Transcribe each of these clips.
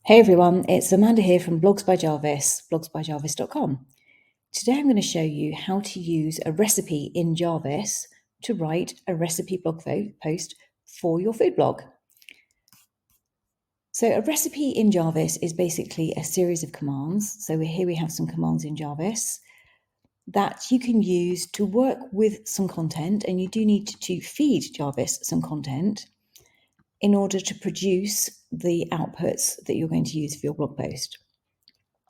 Hey everyone, it's Amanda here from Blogs by Jarvis, blogsbyjarvis.com. Today I'm going to show you how to use a recipe in Jarvis to write a recipe blog post for your food blog. So a recipe in Jarvis is basically a series of commands. So here we have some commands in Jarvis that you can use to work with some content, and you do need to feed Jarvis some content in order to produce the outputs that you're going to use for your blog post.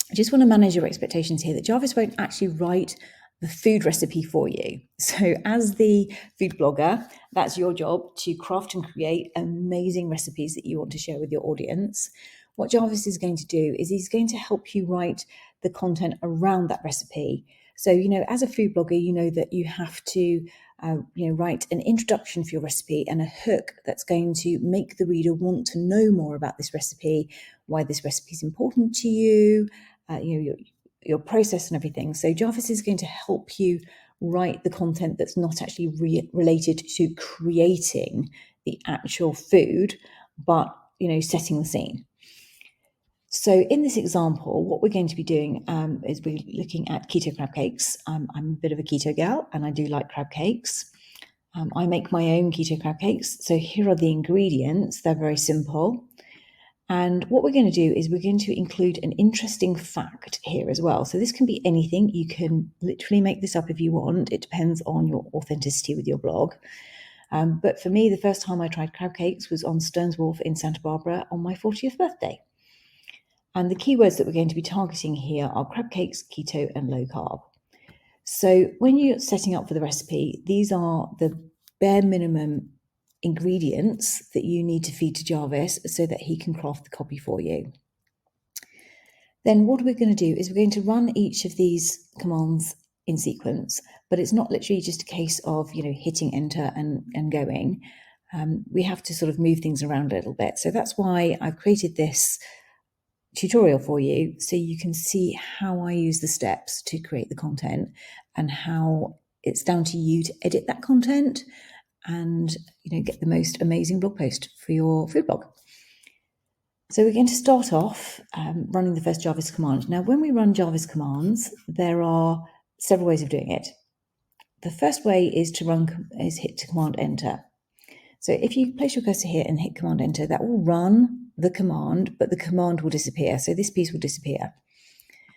I just want to manage your expectations here that Jarvis won't actually write the food recipe for you. So as the food blogger, that's your job to craft and create amazing recipes that you want to share with your audience. What Jarvis is going to do is he's going to help you write the content around that recipe. So, as a food blogger, you know that you have to write an introduction for your recipe and a hook that's going to make the reader want to know more about this recipe, why this recipe is important to you, your process and everything. So Jarvis is going to help you write the content that's not actually related to creating the actual food, but setting the scene. So in this example, what we're going to be doing is we're looking at keto crab cakes. I'm a bit of a keto gal and I do like crab cakes. I make my own keto crab cakes. So here are the ingredients. They're very simple. And what we're going to do is we're going to include an interesting fact here as well. So this can be anything. You can literally make this up if you want. It depends on your authenticity with your blog. But for me, the first time I tried crab cakes was on Stearns Wharf in Santa Barbara on my 40th birthday. And the keywords that we're going to be targeting here are crab cakes, keto, and low carb. So when you're setting up for the recipe, these are the bare minimum ingredients that you need to feed to Jarvis so that he can craft the copy for you. Then what we're going to do is we're going to run each of these commands in sequence, but it's not literally just a case of hitting enter and going. We have to sort of move things around a little bit. So that's why I've created this tutorial for you, so you can see how I use the steps to create the content and how it's down to you to edit that content and get the most amazing blog post for your food blog. So we're going to start off running the first Jarvis command. Now, when we run Jarvis commands, there are several ways of doing it. The first way is hit Command Enter. So if you place your cursor here and hit Command Enter, that will run the command, but the command will disappear. So this piece will disappear.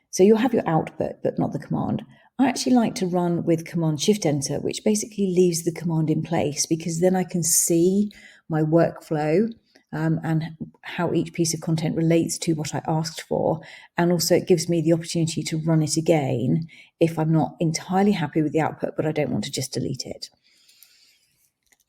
So you'll have your output, but not the command. I actually like to run with Command Shift Enter, which basically leaves the command in place, because then I can see my workflow and how each piece of content relates to what I asked for. And also it gives me the opportunity to run it again if I'm not entirely happy with the output, but I don't want to just delete it.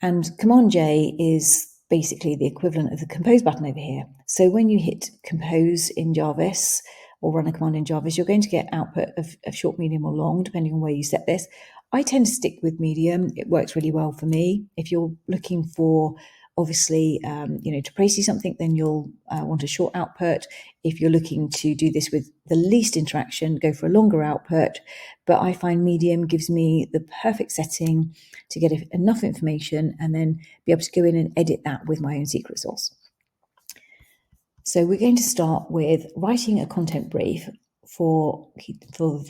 And Command J is basically the equivalent of the compose button over here. So when you hit compose in Jarvis or run a command in Jarvis, you're going to get output of short, medium, or long, depending on where you set this. I tend to stick with medium. It works really well for me. If you're looking for, obviously, to praise something, then you'll want a short output. If you're looking to do this with the least interaction, go for a longer output. But I find medium gives me the perfect setting to get enough information and then be able to go in and edit that with my own secret sauce. So we're going to start with writing a content brief for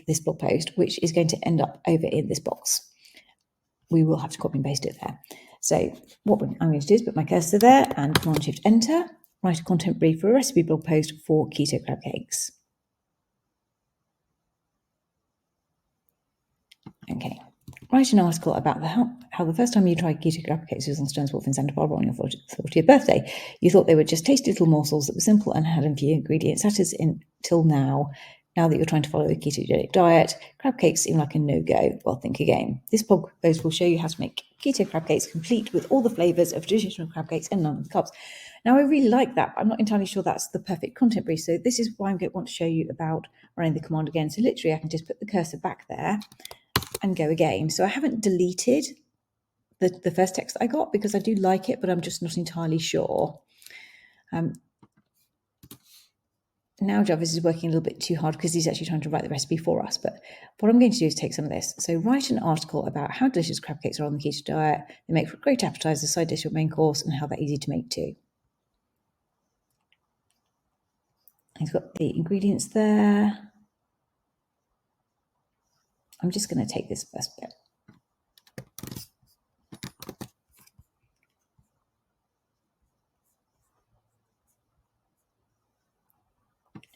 this blog post, which is going to end up over in this box. We will have to copy and paste it there. So what I'm going to do is put my cursor there and Command Shift Enter, write a content brief for a recipe blog post for keto crab cakes. Okay. Write an article about how the first time you tried keto crab cakes was on Stearns Wharf in Santa Barbara on your 40th birthday. You thought they were just tasty little morsels that were simple and had a few ingredients. That is until now. Now that you're trying to follow a ketogenic diet, crab cakes seem like a no-go. Well, think again. This blog post will show you how to make keto crab cakes complete with all the flavours of traditional crab cakes and none of the carbs. Now, I really like that, but I'm not entirely sure that's the perfect content brief. So this is why I'm going to want to show you about running the command again. So literally, I can just put the cursor back there and go again. So I haven't deleted the first text that I got because I do like it, but I'm just not entirely sure. Now Jarvis is working a little bit too hard because he's actually trying to write the recipe for us. But what I'm going to do is take some of this. So write an article about how delicious crab cakes are on the keto diet. They make for a great appetizer, side dish, or main course, and how they're easy to make too. He's got the ingredients there. I'm just going to take this first bit.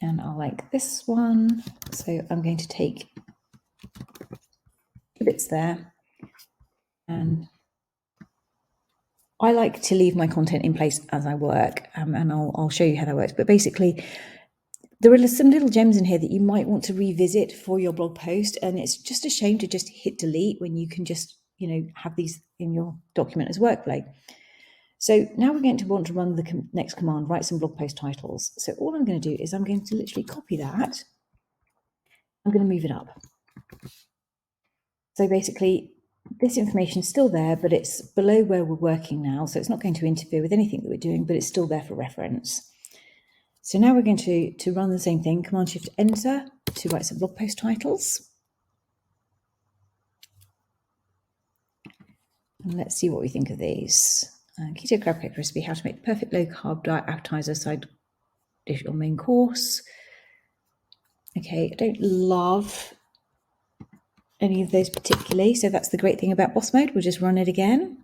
And I like this one. So I'm going to take 2 bits there. And I like to leave my content in place as I work, and I'll show you how that works. But basically, there are some little gems in here that you might want to revisit for your blog post, and it's just a shame to just hit delete when you can just, have these in your document as workflow. So now we're going to want to run the next command, write some blog post titles. So all I'm going to do is I'm going to literally copy that. I'm going to move it up. So basically, this information is still there, but it's below where we're working now. So it's not going to interfere with anything that we're doing, but it's still there for reference. So now we're going to run the same thing, Command-Shift-Enter to write some blog post titles. And let's see what we think of these. Keto crab cake recipe, how to make the perfect low-carb diet appetizer, side dish or main course. Okay, I don't love any of those particularly, so that's the great thing about boss mode. We'll just run it again.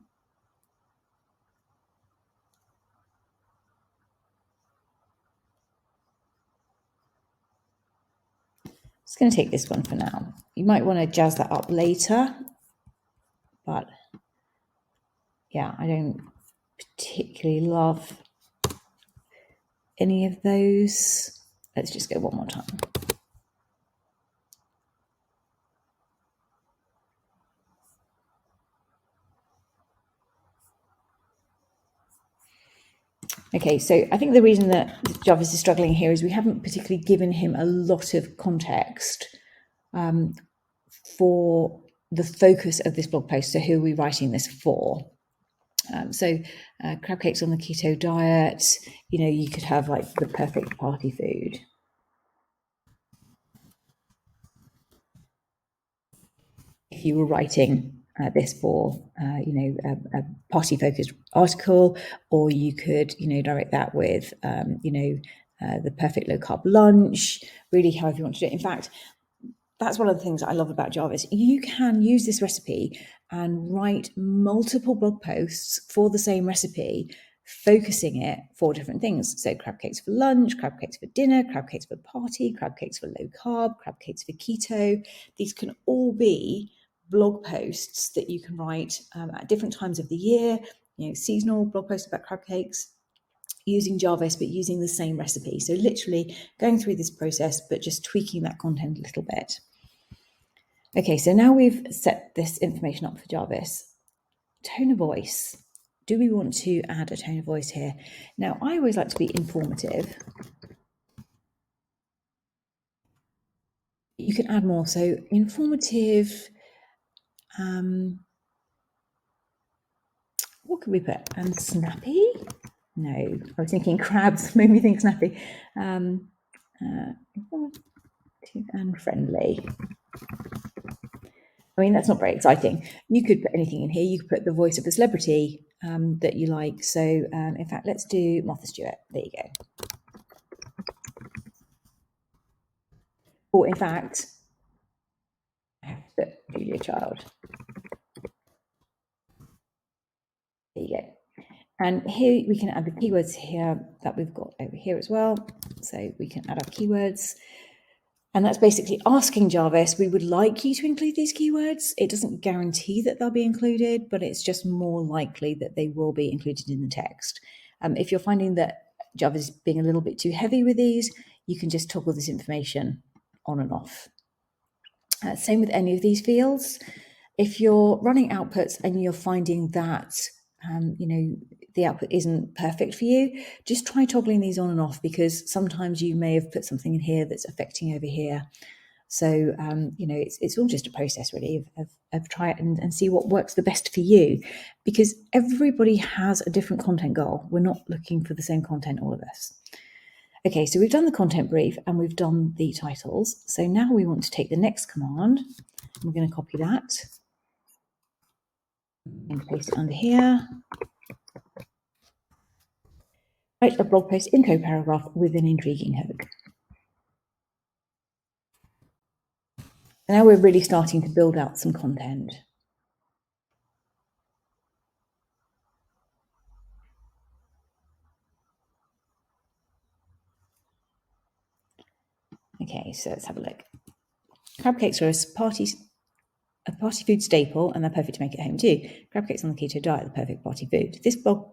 Just going to take this one for now. You might want to jazz that up later, but yeah, I don't particularly love any of those. Let's just go one more time. Okay, so I think the reason that Jarvis is struggling here is we haven't particularly given him a lot of context for the focus of this blog post. So who are we writing this for? Crab cakes on the keto diet, you could have like the perfect party food. If you were writing this for, a party-focused article, or you could, direct that with, the perfect low-carb lunch, really however you want to do it. In fact, that's one of the things I love about Jarvis. You can use this recipe and write multiple blog posts for the same recipe, focusing it for different things. So crab cakes for lunch, crab cakes for dinner, crab cakes for party, crab cakes for low carb, crab cakes for keto. These can all be blog posts that you can write at different times of the year, seasonal blog posts about crab cakes, using Jarvis, but using the same recipe. So literally going through this process, but just tweaking that content a little bit. Okay, so now we've set this information up for Jarvis. Tone of voice. Do we want to add a tone of voice here? Now, I always like to be informative. You can add more. So informative, what could we put? And snappy? No, I was thinking crabs, made me think snappy. Informative and friendly. I mean, that's not very exciting. You could put anything in here. You could put the voice of a celebrity that you like. So, in fact, let's do Martha Stewart. There you go. Or, in fact, I have to put Julia Child. There you go. And here we can add the keywords here that we've got over here as well. So we can add our keywords. And that's basically asking Jarvis, we would like you to include these keywords. It doesn't guarantee that they'll be included, but it's just more likely that they will be included in the text. If you're finding that Jarvis is being a little bit too heavy with these, you can just toggle this information on and off. Same with any of these fields. If you're running outputs and you're finding that the output isn't perfect for you, just try toggling these on and off, because sometimes you may have put something in here that's affecting over here. So, it's all just a process really of try it and see what works the best for you, because everybody has a different content goal. We're not looking for the same content, all of us. Okay, so we've done the content brief and we've done the titles. So now we want to take the next command. We're going to copy that and paste it under here. Write a blog post intro paragraph with an intriguing hook. And now we're really starting to build out some content. Okay, so let's have a look. Crab cakes are a party food staple, and they're perfect to make at home too. Crab cakes on the keto diet are the perfect party food. This blog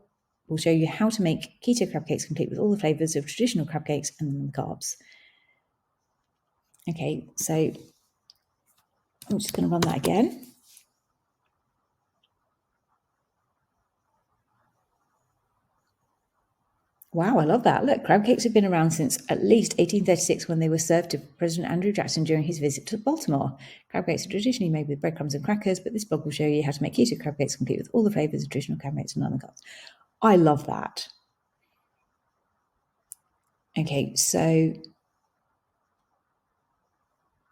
will show you how to make keto crab cakes complete with all the flavours of traditional crab cakes and the carbs. Okay, so I'm just going to run that again. Wow, I love that. Look, crab cakes have been around since at least 1836 when they were served to President Andrew Jackson during his visit to Baltimore. Crab cakes are traditionally made with breadcrumbs and crackers, but this blog will show you how to make keto crab cakes complete with all the flavours of traditional crab cakes and none of the carbs. I love that. Okay, so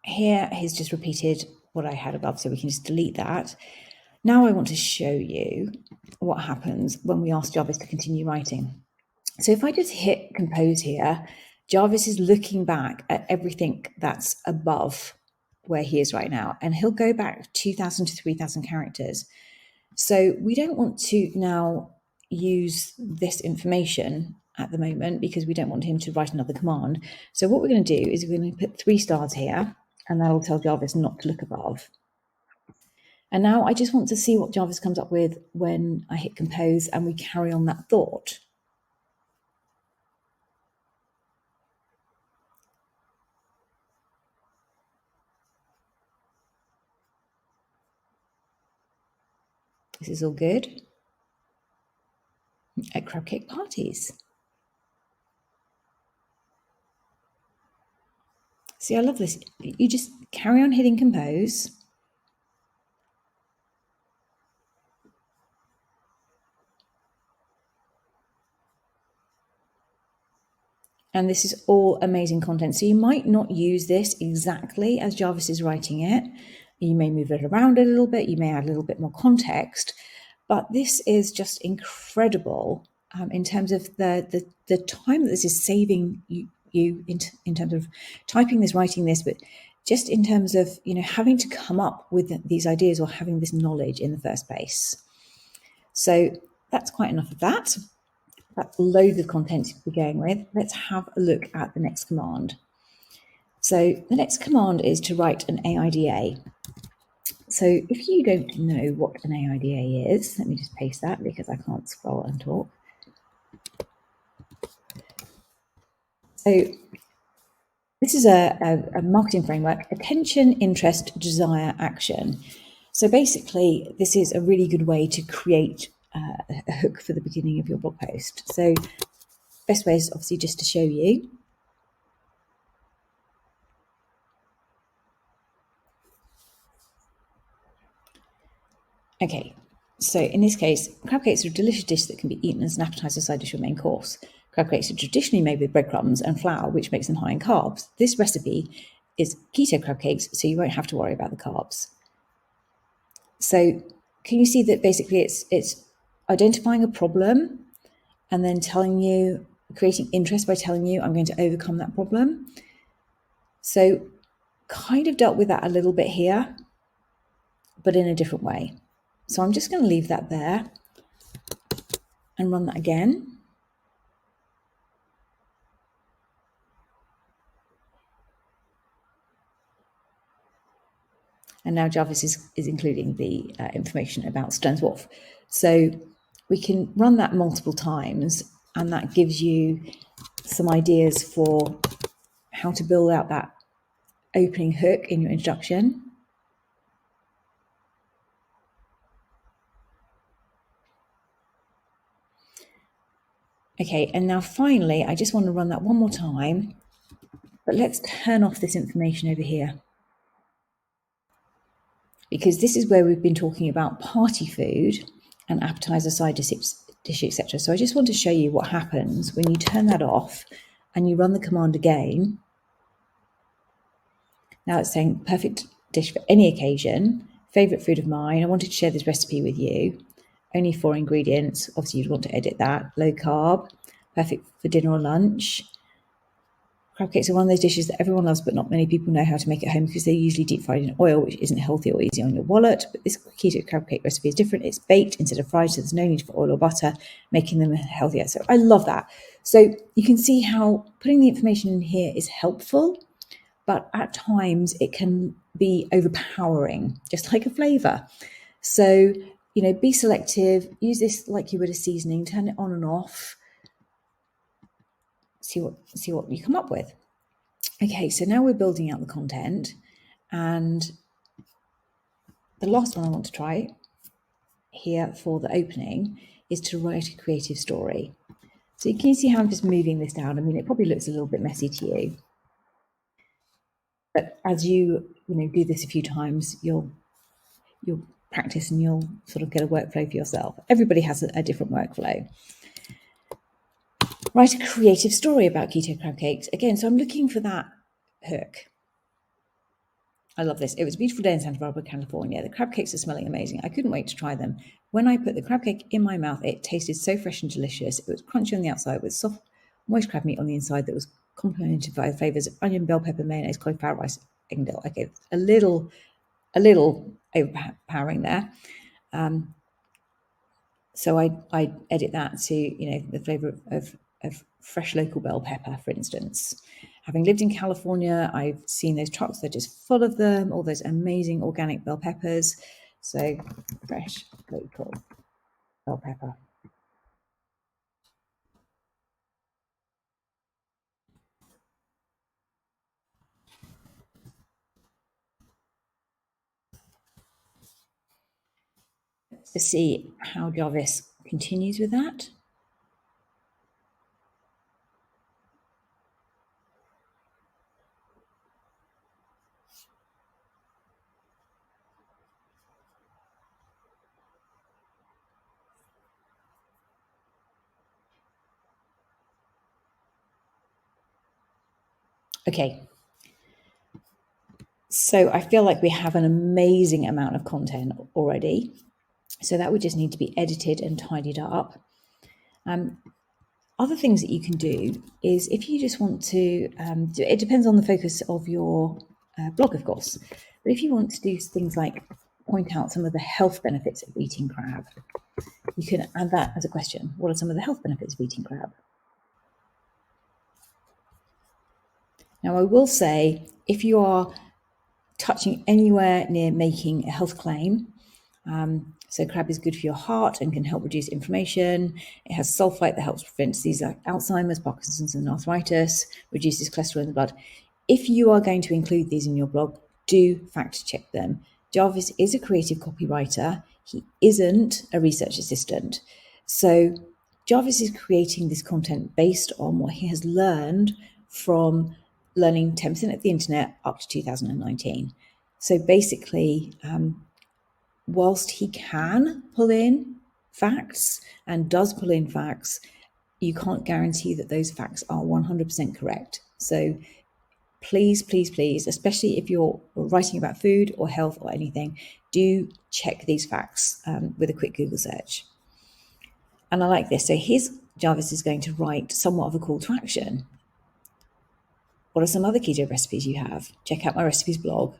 here he's just repeated what I had above, so we can just delete that. Now I want to show you what happens when we ask Jarvis to continue writing. So if I just hit compose here, Jarvis is looking back at everything that's above where he is right now, and he'll go back 2,000 to 3,000 characters. So we don't want to now use this information at the moment because we don't want him to write another command. So what we're going to do is we're going to put 3 stars here, and that'll tell Jarvis not to look above. And now I just want to see what Jarvis comes up with when I hit compose and we carry on that thought. This is all good. At crab cake parties. See, I love this. You just carry on hitting compose. And this is all amazing content. So you might not use this exactly as Jarvis is writing it. You may move it around a little bit. You may add a little bit more context. But this is just incredible in terms of the time that this is saving you in terms of typing this, writing this, but just in terms of, you know, having to come up with these ideas or having this knowledge in the first place. So that's quite enough of that. That's loads of content to be going with. Let's have a look at the next command. So the next command is to write an AIDA. So if you don't know what an AIDA is, let me just paste that because I can't scroll and talk. So this is a marketing framework: attention, interest, desire, action. So basically, this is a really good way to create a hook for the beginning of your blog post. So best way is obviously just to show you. Okay, so in this case, crab cakes are a delicious dish that can be eaten as an appetizer, side dish, or main course. Crab cakes are traditionally made with breadcrumbs and flour, which makes them high in carbs. This recipe is keto crab cakes, so you won't have to worry about the carbs. So can you see that basically it's identifying a problem and then telling you, creating interest by telling you, I'm going to overcome that problem. So kind of dealt with that a little bit here, but in a different way. So I'm just going to leave that there and run that again. And now Jarvis is including the information about Stearns Wharf. So we can run that multiple times, and that gives you some ideas for how to build out that opening hook in your introduction. Okay, and now finally, I just want to run that one more time, but let's turn off this information over here, because this is where we've been talking about party food and appetizer, side dish, etc. So I just want to show you what happens when you turn that off and you run the command again. Now it's saying perfect dish for any occasion, favorite food of mine. I wanted to share this recipe with you. Only 4 ingredients. Obviously, you'd want to edit that. Low carb, perfect for dinner or lunch. Crab cakes are one of those dishes that everyone loves, but not many people know how to make at home because they're usually deep fried in oil, which isn't healthy or easy on your wallet. But this keto crab cake recipe is different. It's baked instead of fried, so there's no need for oil or butter, making them healthier. So I love that. So you can see how putting the information in here is helpful, but at times it can be overpowering, just like a flavour. So, be selective, use this like you would a seasoning, turn it on and off, see what you come up with. Okay, so now we're building out the content, and the last one I want to try here for the opening is to write a creative story. So you can see how I'm just moving this down. I mean, it probably looks a little bit messy to you, but as you do this a few times, you'll practice and you'll sort of get a workflow for yourself. Everybody has a different workflow. Write a creative story about keto crab cakes. Again, so I'm looking for that hook. I love this. It was a beautiful day in Santa Barbara, California. The crab cakes are smelling amazing. I couldn't wait to try them. When I put the crab cake in my mouth, it tasted so fresh and delicious. It was crunchy on the outside with soft, moist crab meat on the inside that was complemented by the flavours of onion, bell pepper, mayonnaise, cauliflower rice, egg and dill. Okay, a little overpowering there. So I edit that to, the flavour of fresh local bell pepper, for instance. Having lived in California, I've seen those trucks, they're just full of them, all those amazing organic bell peppers. So fresh local bell pepper. To see how Jarvis continues with that. Okay. So I feel like we have an amazing amount of content already. So that would just need to be edited and tidied up. Other things that you can do is if you just want to, it depends on the focus of your blog, of course. But if you want to do things like point out some of the health benefits of eating crab, you can add that as a question. What are some of the health benefits of eating crab? Now, I will say, if you are touching anywhere near making a health claim, so crab is good for your heart and can help reduce inflammation. It has sulfite that helps prevent diseases like Alzheimer's, Parkinson's, and arthritis, reduces cholesterol in the blood. If you are going to include these in your blog, do fact check them. Jarvis is a creative copywriter. He isn't a research assistant. So Jarvis is creating this content based on what he has learned from learning 10% of the internet up to 2019. So basically, whilst he can pull in facts and does pull in facts, you can't guarantee that those facts are 100% correct. So please, please, please, especially if you're writing about food or health or anything, do check these facts with a quick Google search. And I like this. So here's Jarvis is going to write somewhat of a call to action. What are some other keto recipes you have? Check out my recipes blog.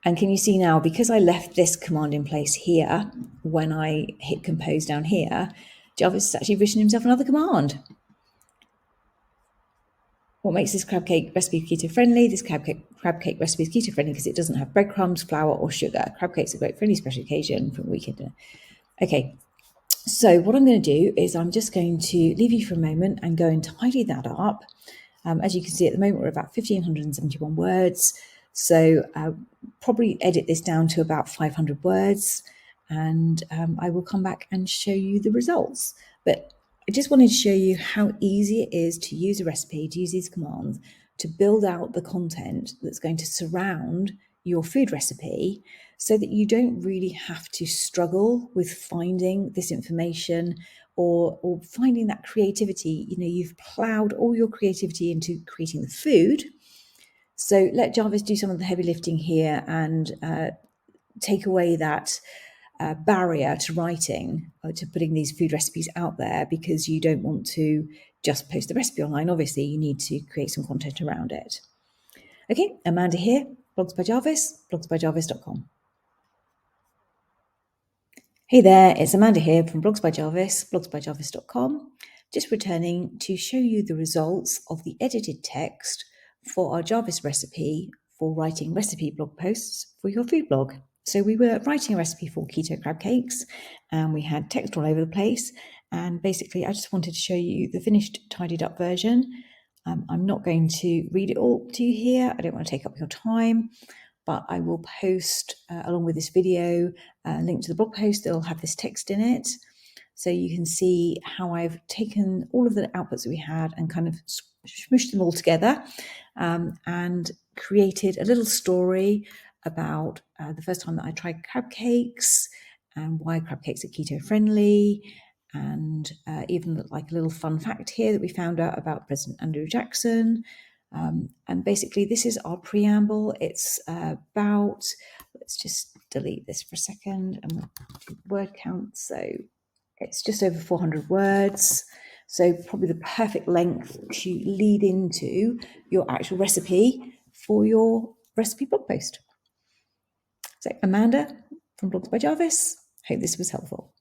And can you see now, because I left this command in place here, when I hit compose down here, Jarvis has actually written himself another command. What makes this crab cake recipe keto friendly? This crab cake recipe is keto friendly because it doesn't have breadcrumbs, flour, or sugar. Crab cakes are great for any special occasion from weekend dinner. Okay, so what I'm going to do is I'm just going to leave you for a moment and go and tidy that up. As you can see at the moment, we're about 1,571 words. So probably edit this down to about 500 words, and I will come back and show you the results. But I just wanted to show you how easy it is to use a recipe, to use these commands, to build out the content that's going to surround your food recipe so that you don't really have to struggle with finding this information or finding that creativity. You've ploughed all your creativity into creating the food. So let Jarvis do some of the heavy lifting here and take away that barrier to writing, to putting these food recipes out there, because you don't want to just post the recipe online. Obviously, you need to create some content around it. Okay, Amanda here, Blogs by Jarvis, blogsbyjarvis.com. Hey there, it's Amanda here from Blogs by Jarvis, blogsbyjarvis.com, just returning to show you the results of the edited text for our Jarvis recipe for writing recipe blog posts for your food blog. So we were writing a recipe for keto crab cakes, and we had text all over the place, and basically I just wanted to show you the finished, tidied up version. I'm not going to read it all to you here, I don't want to take up your time, but I will post, along with this video, a link to the blog post that will have this text in it. So you can see how I've taken all of the outputs that we had and kind of smushed them all together, and created a little story about the first time that I tried crab cakes and why crab cakes are keto friendly, and even like a little fun fact here that we found out about President Andrew Jackson. And basically this is our preamble. It's about, let's just delete this for a second and word count. So it's just over 400 words. So probably the perfect length to lead into your actual recipe for your recipe blog post. So Amanda from Blogs by Jarvis, hope this was helpful.